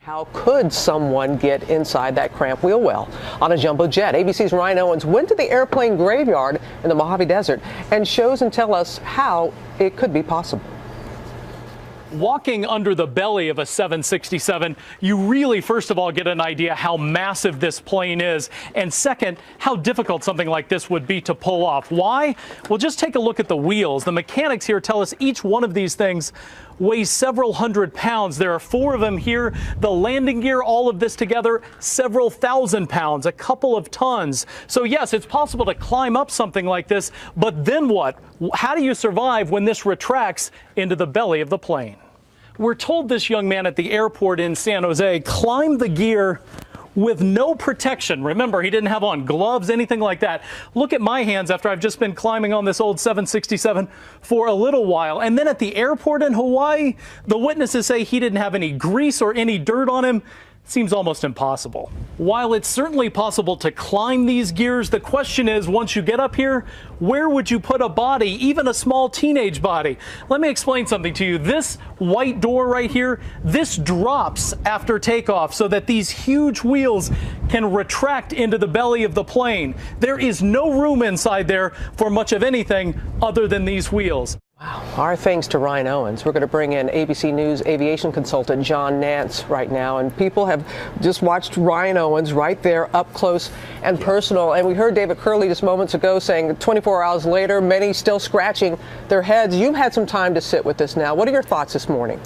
How could someone get inside that cramped wheel well on a jumbo jet? ABC's Ryan Owens went to the airplane graveyard in the Mojave Desert and shows and tells us how it could be possible. Walking under the belly of a 767, you really, first of all, get an idea how massive this plane is, and second, how difficult something like this would be to pull off. Why? Well, just take a look at the wheels. The mechanics here tell us each one of these things weighs several hundred pounds. There are 4 of them here. The landing gear, all of this together, several thousand pounds, a couple of tons. So yes, it's possible to climb up something like this, but then what? How do you survive when this retracts into the belly of the plane? We're told this young man at the airport in San Jose climbed the gear with no protection. Remember, he didn't have on gloves, anything like that. Look at my hands after I've just been climbing on this old 767 for a little while. And then at the airport in Hawaii, the witnesses say he didn't have any grease or any dirt on him. Seems almost impossible. While it's certainly possible to climb these gears, the question is, once you get up here, where would you put a body, even a small teenage body? Let me explain something to you. This white door right here, this drops after takeoff so that these huge wheels can retract into the belly of the plane. There is no room inside there for much of anything other than these wheels. Wow. Our thanks to Ryan Owens. We're going to bring in ABC News aviation consultant John Nance right now. And people have just watched Ryan Owens right there up close and personal. And we heard David Curley just moments ago saying 24 hours later, many still scratching their heads. You've had some time to sit with this now. What are your thoughts this morning?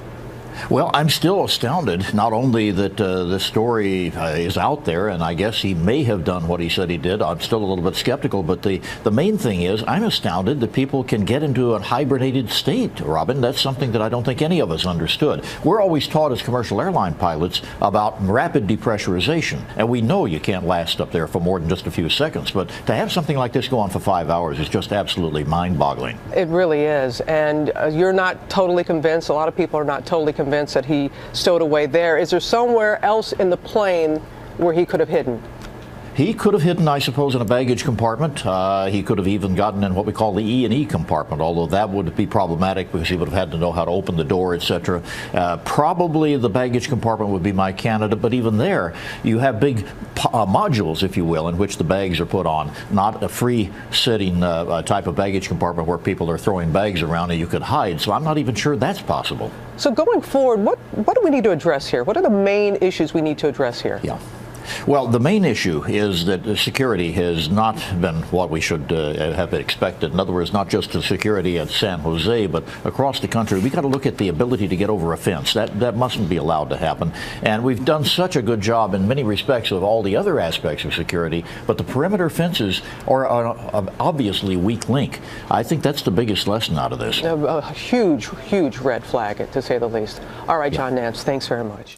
Well, I'm still astounded, not only that this story is out there, and I guess he may have done what he said he did. I'm still a little bit skeptical, but the main thing is I'm astounded that people can get into a hibernated state, Robin. That's something that I don't think any of us understood. We're always taught as commercial airline pilots about rapid depressurization, and we know you can't last up there for more than just a few seconds, but to have something like this go on for 5 hours is just absolutely mind-boggling. It really is, and you're not totally convinced. A lot of people are not totally convinced that he stowed away there. Is there somewhere else in the plane where he could have hidden? He could have hidden, I suppose, in a baggage compartment. He could have even gotten in what we call the E&E compartment, although that would be problematic because he would have had to know how to open the door, etc. Probably the baggage compartment would be my candidate, but even there, you have big modules, if you will, in which the bags are put on, not a free-sitting type of baggage compartment where people are throwing bags around and you could hide. So I'm not even sure that's possible. So going forward, what do we need to address here? What are the main issues we need to address here? Yeah. Well, the main issue is that security has not been what we should have expected. In other words, not just the security at San Jose, but across the country. We've got to look at the ability to get over a fence. That mustn't be allowed to happen. And we've done such a good job in many respects of all the other aspects of security, but the perimeter fences are an obviously weak link. I think that's the biggest lesson out of this. A huge, huge red flag, to say the least. All right, John Nance, thanks very much.